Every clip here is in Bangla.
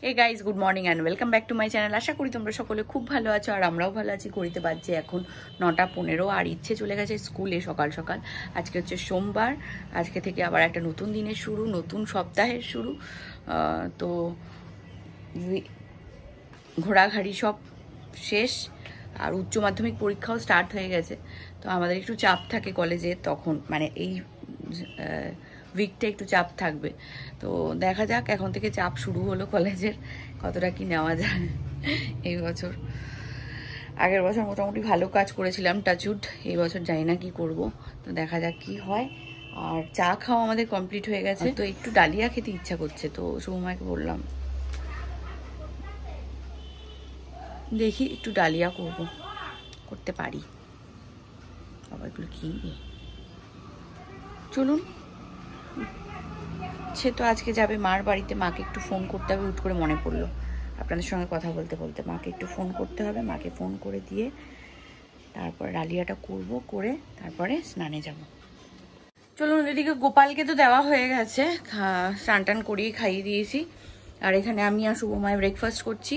Hey guys, good morning and welcome back to my channel. আশা করি তোমরা সকলে খুব ভালো আছো আর আমরাও ভালো আছি। ঘড়িতে বাজছে এখন 9:15 আর ইচ্ছে চলে গেছে স্কুলে সকাল সকাল। আজকে হচ্ছে সোমবার, আজকে থেকে আবার একটা নতুন দিনের শুরু, নতুন সপ্তাহের শুরু। তো ঘোরাঘাড়ি সব শেষ আর উচ্চ মাধ্যমিক পরীক্ষাও স্টার্ট হয়ে গেছে। তো আমাদের একটু চাপ থাকে কলেজে, তখন মানে এই উইকটা একটু চাপ থাকবে। তো দেখা যাক, এখন থেকে চাপ শুরু হলো কলেজের, কতটা কি নেওয়া যায় এই বছর। আগের বছর মোটামুটি ভালো কাজ করেছিলাম, টাচউড। এই বছর জানি না কি করব, তো দেখা যাক কি হয়। আর চা খাওয়া আমাদের কমপ্লিট হয়ে গেছে, তো একটু ডালিয়া খেতে ইচ্ছা করছে, তো শুভমাকে বললাম দেখি একটু ডালিয়া করতে পারি। আবার এগুলো কি, চলুন। সে তো আজকে যাবে মার বাড়িতে, মাকে একটু ফোন করতে হবে। হুট করে মনে পড়লো আপনাদের সঙ্গে কথা বলতে বলতে, মাকে একটু ফোন করতে হবে। মাকে ফোন করে দিয়ে তারপর ডালিয়াটা করে তারপরে স্নানে যাব। চলুন, এদিকে গোপালকে তো দেওয়া হয়ে গেছে, স্নান টান করিয়ে খাইয়ে দিয়েছি। আর এখানে আমি আর শুভমায় ব্রেকফাস্ট করছি।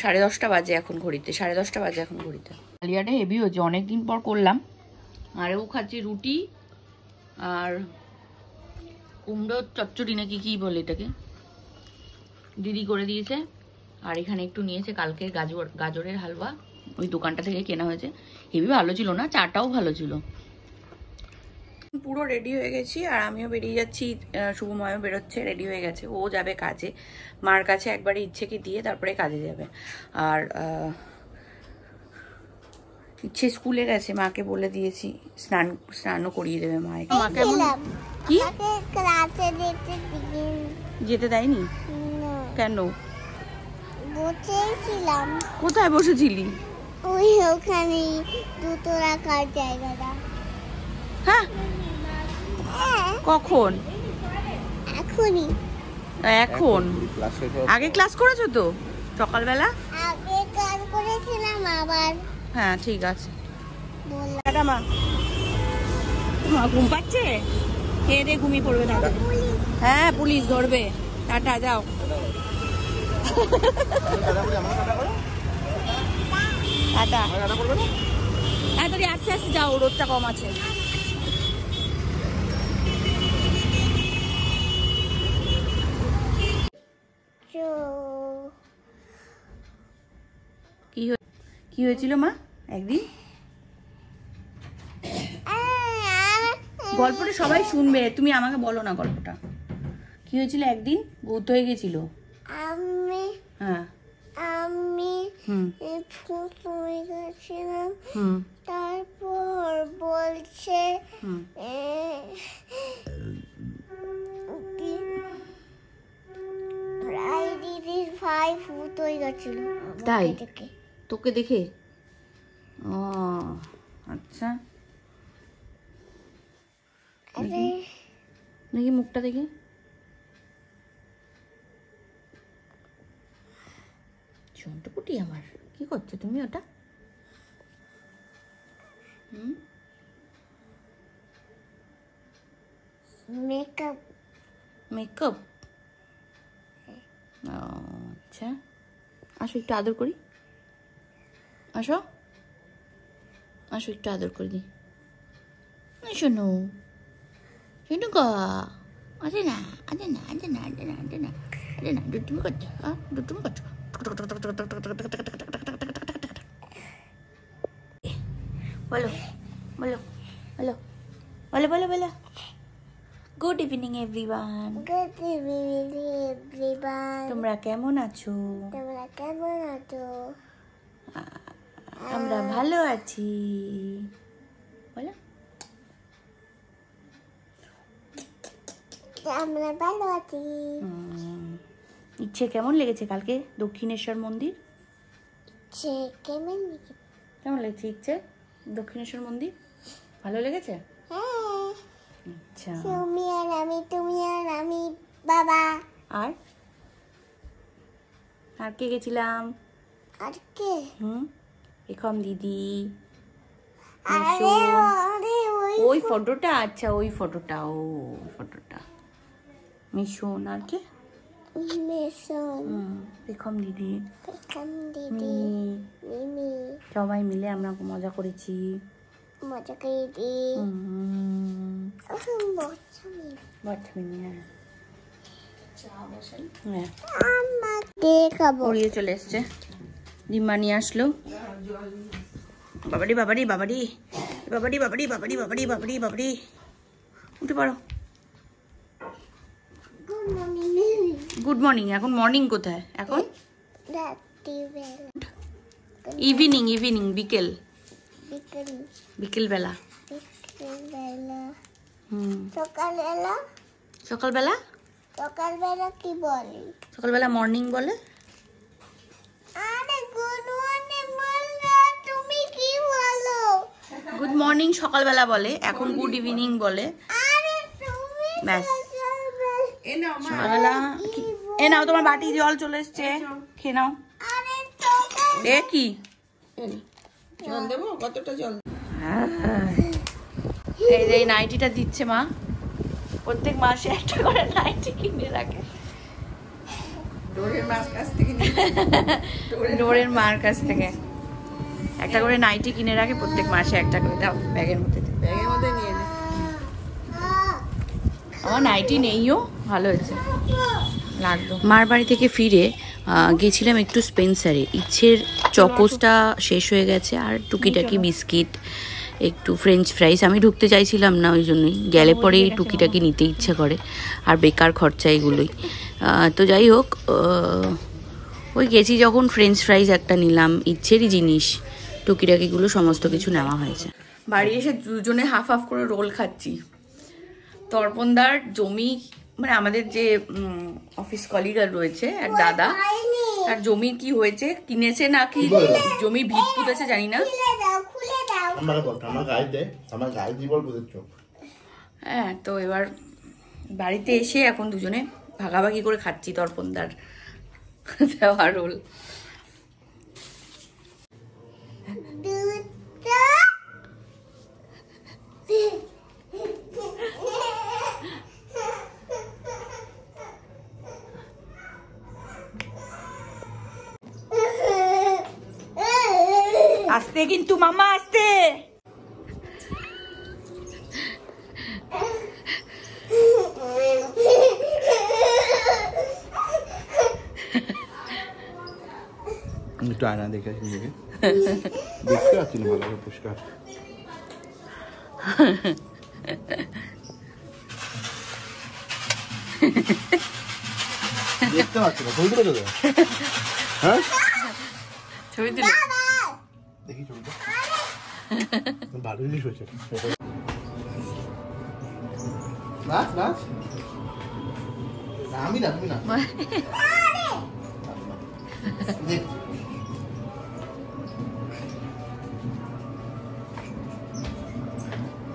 10:30 বাজে এখন ঘড়িতে, 10:30 বাজে এখন ঘড়িতে। ডালিয়াটা হেভি হচ্ছে, অনেকদিন পর করলাম। আর ও খাচ্ছি রুটি আর কুমড়ো চচ্চড়ি নাকি কি বলে এটাকে, দিদি করে দিয়েছে। আর এখানে একটু নিয়েছে কালকের গাজরের হালুয়া, ওই দোকানটা থেকে কেনা হয়েছে। হেভি ভালো ছিল না, চাটাও ভালো ছিল। পুরো রেডি হয়ে গেছি আর আমিও বেরিয়ে যাচ্ছি। শুভময়ও বেরোচ্ছে, রেডি হয়ে গেছে। ও যাবে কাজে, মার কাছে একবারে ইচ্ছেকে দিয়ে তারপরে কাজে যাবে। আর ইচ্ছে স্কুলে গেছে, মাকে বলে দিয়েছি স্নানও করিয়ে দেবে মাকে। মা কেমন কি যেতে দেয়নি কেন? বসেছিলাম। কোথায় বসেছিলি? ওই ওখানে জুতো রাখার জায়গাটা। হ্যাঁ, কখন? এখনই। এখন আগে ক্লাস করেছো তো সকালবেলা? আগে কাজ করেছিলাম আবার। হ্যাঁ ঠিক আছে। বললাম মা ঘুম পাচ্ছে, খেয়ে দিয়ে ঘুমিয়ে পড়বে তাহলে। হ্যাঁ, পুলিশ ধরবে। টাটা, যাও। টাটা। হ্যাঁ, তোর আস্তে আস্তে যাও, রোদটা কম আছে। কি হয়েছিল মা একদিন? গল্পটা সবাই শুনবে, তুমি আমাকে বলো না গল্পটা। কি হয়েছিল একদিন? ভূত হয়ে গেছিল। আমি ভূত হয়ে গেছিলাম। তারপর বলছে দিদির ভাই ভূত হয়ে গেছিল। তাই? তোকে দেখে? ও আচ্ছা, দেখি মুখটা দেখি। চন্টুকুটি আমার, কি করছো তুমি ওটা? মেকআপ। মেকআপ? আচ্ছা, আসো একটু আদর করি। আসো আসো, একটু আদর করে দিই। শোনো শোনো গা, আরে না আরে না আরে না আরে না আরে না আরে না, দুটুমি করছো, দুটুমি করছো। বলো বলো বলো বলো বলো বলো। Good evening everyone. Good evening everyone. তোমরা কেমন আছো? তোমরা কেমন আছো? আমরা ভালো আছি। বলো। আমরা ভালো আছি। ইচ্ছে কেমন লেগেছে কালকে দক্ষিণেশ্বর মন্দির? কেমন লেগেছে ইচ্ছে দক্ষিণেশ্বর মন্দির? ভালো লেগেছে? হ্যাঁ। আচ্ছা, তুমি আর আমি বাবা আর কে গেছিলাম? আর কে? এরকম দিদি। আরে ওই ফটোটা, আচ্ছা ওই ফটোটা, ও ফটোটা মিশন। আর কে? মেশন পেখম দিদি, পেখান দিদি মিমি সবাই মিলে আমরা মজা করেছি। মজা করে দি বাচ্চা মিনি, হ্যাঁ আমাকে খাবো পড়িয়ে চলে এসছে। ডিম্বা নিয়ে আসলো। বাবারি বাবারি বাবারি বাবারি বাবারি বাবারি বাবারি বাবারি বাবারি, উঠে পড়ো। Good morning good morning. এখন মর্নিং কোথায়? এখন রাত্রিবেলা ইভিনিং, ইভিনিং বিকেল, বিকেল বিকেল বেলা। বিকেলবেলা হুম, সকালবেলা সকালবেলা, সকালবেলা কি বলে? সকালবেলা মর্নিং বলে। আরে গুড মর্নিং বললে তুমি কি বলো? গুড মর্নিং সকালবেলা বলে, এখন গুড ইভিনিং বলে। আরে তুমি ব্যাস, সকালবেলা সকালবেলা। এ নাও তোমার বাটি জল চলে এসছে, খেয়ে নাও। আরে সকাল এ কি জল দেবো? কতটা জল? এই যে এই নাইটিটা দিচ্ছে মা, প্রত্যেক মাসে একটা করে নাইটি কিনে রাখে। ডোরের মাছ কাছ থেকে নিয়ে ডোরের মার কাছ থেকে একটা করে নাইটি কিনে রাখে, প্রত্যেক মাসে একটা করে। দাও ব্যাগের মধ্যে দে। ব্যাগের মধ্যে নিয়ে নে। আমার নাইটি নেইও, ভালো হয়েছে, লাগলো। মার বাড়ি থেকে ফিরে গেছিলাম একটু স্পেন্সারে। ইচ্ছের চকোসটা শেষ হয়ে গেছে, আর টুকিটাকি বিস্কিট, একটু ফ্রেঞ্চ ফ্রাইস। আমি ঢুকতে চাইছিলাম না, ওই জন্যই। গেলে পরে এই টুকিটাকি নিতে ইচ্ছা করে, আর বেকার খরচা এগুলোই। তো যাই হোক, ওই গেছি যখন ফ্রেঞ্চ ফ্রাইস একটা নিলাম, ইচ্ছেরই জিনিস, টুকিটাকিগুলো সমস্ত কিছু নেওয়া হয়েছে। বাড়ি এসে দুজনে হাফ হাফ করে রোল খাচ্ছি। তর্পণদার জমি, মানে আমাদের যে অফিস কলিগার রয়েছে এক দাদা, তার জমি কি হয়েছে, কিনেছে নাকি জমির ভিত পুঁতেছে জানি না। খুলে দাও আমার গায়ে দিয়ে বল বুঝেছো? হ্যাঁ, তো এবার বাড়িতে এসে এখন দুজনে ভাগাভাগি করে খাচ্ছি তর্পণদার দেওয়া রোল। দুধটা আস্তে কিন্তু মামা, আস্তে। একটু আয়না দেখে আসি নিজেকে, দেখতে পাচ্ছি না ভালো করে পরিষ্কার। দেখতে পাচ্ছি না, ছবি তুলে দেবে? হ্যাঁ, ছবি তুলে দেখি ছবিটা, ভালো জিনিস হয়েছে। নাচ নাচ, আমি না, তুমি না, দেখ।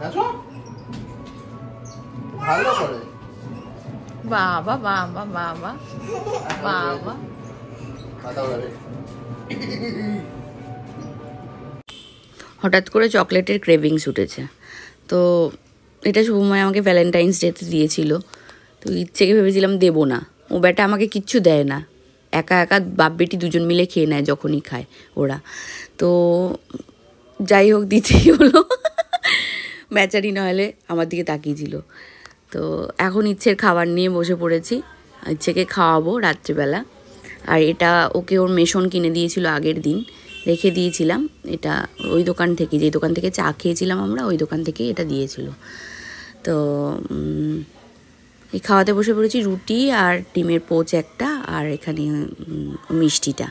নাচো, ভালো করে। বাবা বাবা বাবা বাবা। মাথা ওড়াবে। হঠাৎ করে চকলেটের ক্রেভিংস উঠেছে, তো এটা শুভময় আমাকে ভ্যালেন্টাইন্স ডেতে দিয়েছিল। তো ইচ্ছেকে ভেবেছিলাম দেবো না, ও বেটা আমাকে কিচ্ছু দেয় না, একা একা বাপ বেটি দুজন মিলে খেয়ে নেয় যখনই খায় ওরা। তো যাই হোক, দিতেই হলো। বেচারি নইলে আমার দিকে তাকিয়েছিল। তো এখন ইচ্ছের খাবার নিয়ে বসে পড়েছি, ইচ্ছেকে খাওয়াবো রাত্রিবেলা। আর এটা ওকে ওর মেশন কিনে দিয়েছিল আগের দিন, রেখে দিয়েছিলাম। এটা ওই দোকান থেকে, যে দোকান থেকে চা খেয়েছিলাম আমরা, ওই দোকান থেকে এটা দিয়েছিল। তো এই খাওয়াতে বসে পড়েছি, রুটি আর ডিমের পোচ একটা, আর এখানে মিষ্টিটা।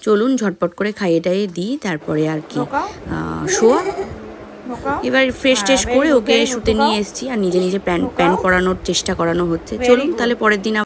চলুন ঝটপট করে খাইয়ে টাইয়ে দিই, তারপরে আর কি শোয়া। এবার ফ্রেশ ট্রেশ করে ওকে শুতে নিয়ে এসেছি, আর নিজে নিজে প্যান্ট পরানোর চেষ্টা করানো হচ্ছে। চলুন তাহলে পরের দিন